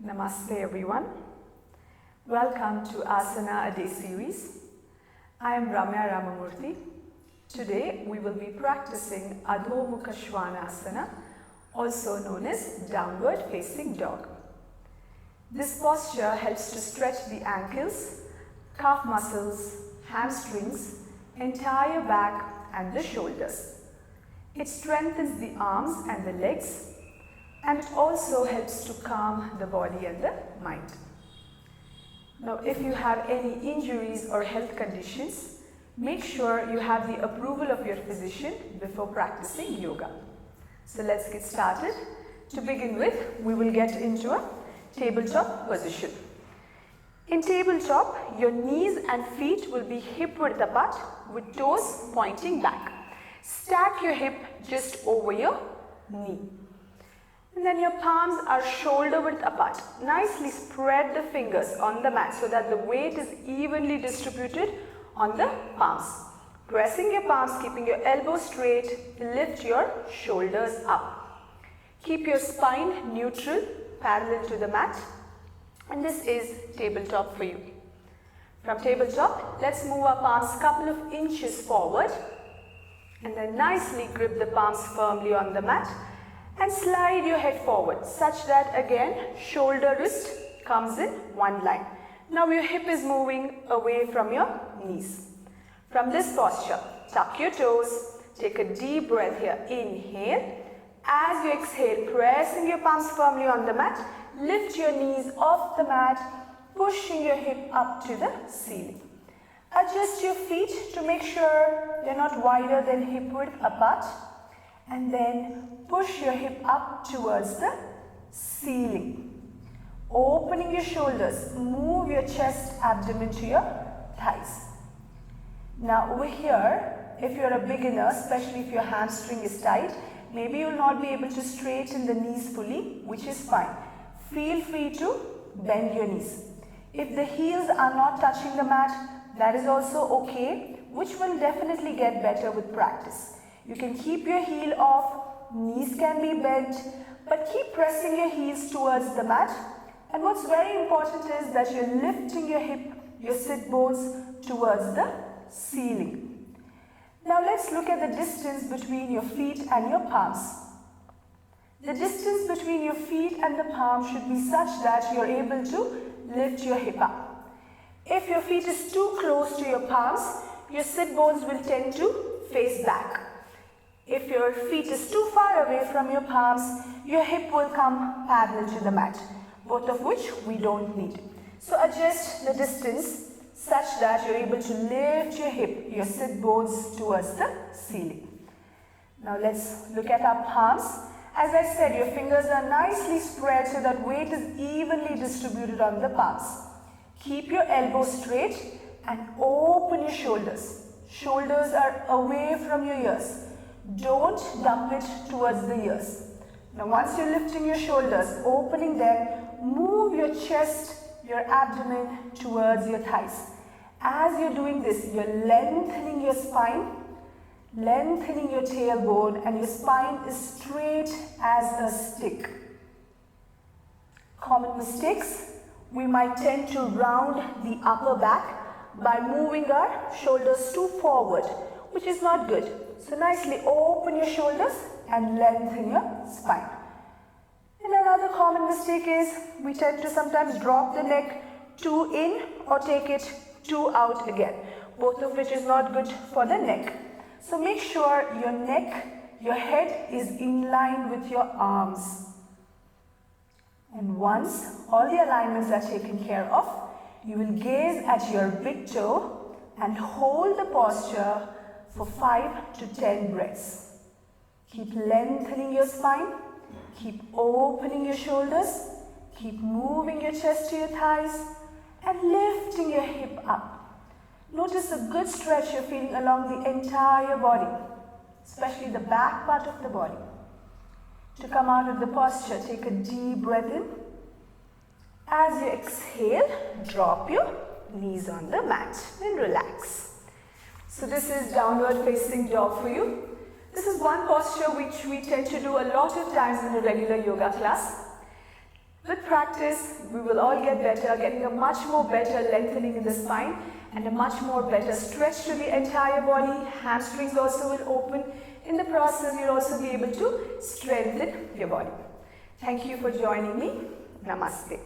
Namaste everyone. Welcome to Asana a Day series. I am Ramya Ramamurthy. Today we will be practicing Adho Mukha Svanasana, also known as Downward Facing Dog. This posture helps to stretch the ankles, calf muscles, hamstrings, entire back and the shoulders. It strengthens the arms and the legs, and it also helps to calm the body and the mind. Now, if you have any injuries or health conditions, make sure you have the approval of your physician before practicing yoga. So let's get started. To begin with, we will get into a tabletop position. In tabletop, your knees and feet will be hip width apart with toes pointing back. Stack your hip just over your knee. And then your palms are shoulder width apart. Nicely spread the fingers on the mat so that the weight is evenly distributed on the palms. Pressing your palms, keeping your elbows straight, lift your shoulders up. Keep your spine neutral, parallel to the mat. And this is tabletop for you. From tabletop, let's move our palms couple of inches forward. And then nicely grip the palms firmly on the mat. And slide your head forward such that again shoulder wrist comes in one line. Now your hip is moving away from your knees. From this posture, tuck your toes, take a deep breath here. Inhale. As you exhale, pressing your palms firmly on the mat, lift your knees off the mat, pushing your hip up to the ceiling. Adjust your feet to make sure they're not wider than hip width apart. And then push your hip up towards the ceiling. Opening your shoulders, move your chest, abdomen to your thighs. Now over here, if you're a beginner, especially if your hamstring is tight, maybe you'll not be able to straighten the knees fully, which is fine. Feel free to bend your knees. If the heels are not touching the mat, that is also okay, which will definitely get better with practice. You can keep your heel off, knees can be bent, but keep pressing your heels towards the mat. And what's very important is that you're lifting your hip, your sit bones towards the ceiling. Now let's look at the distance between your feet and your palms. The distance between your feet and the palm should be such that you're able to lift your hip up. If your feet is too close to your palms, your sit bones will tend to face back. If your feet is too far away from your palms, your hip will come parallel to the mat, both of which we don't need. So adjust the distance such that you're able to lift your hip, your sit bones towards the ceiling. Now let's look at our palms. As I said, your fingers are nicely spread so that weight is evenly distributed on the palms. Keep your elbows straight and open your shoulders. Shoulders are away from your ears. Don't dump it towards the ears. Now once you're lifting your shoulders, opening them, move your chest, your abdomen towards your thighs. As you're doing this, you're lengthening your spine, lengthening your tailbone, and your spine is straight as a stick. Common mistakes. We might tend to round the upper back by moving our shoulders too forward, which is not good. So nicely open your shoulders and lengthen your spine. And another common mistake is we tend to sometimes drop the neck too in or take it too out again, both of which is not good for the neck. So make sure your neck, your head is in line with your arms. And once all the alignments are taken care of, you will gaze at your big toe and hold the posture for 5 to 10 breaths. Keep lengthening your spine, keep opening your shoulders, keep moving your chest to your thighs, and lifting your hip up. Notice a good stretch you're feeling along the entire body, especially the back part of the body. To come out of the posture, take a deep breath in. As you exhale, drop your knees on the mat and relax. So this is downward facing dog for you. This is one posture which we tend to do a lot of times in a regular yoga class. With practice, we will all get better, getting a much more better lengthening in the spine and a much more better stretch to the entire body. Hamstrings also will open. In the process, you'll also be able to strengthen your body. Thank you for joining me. Namaste.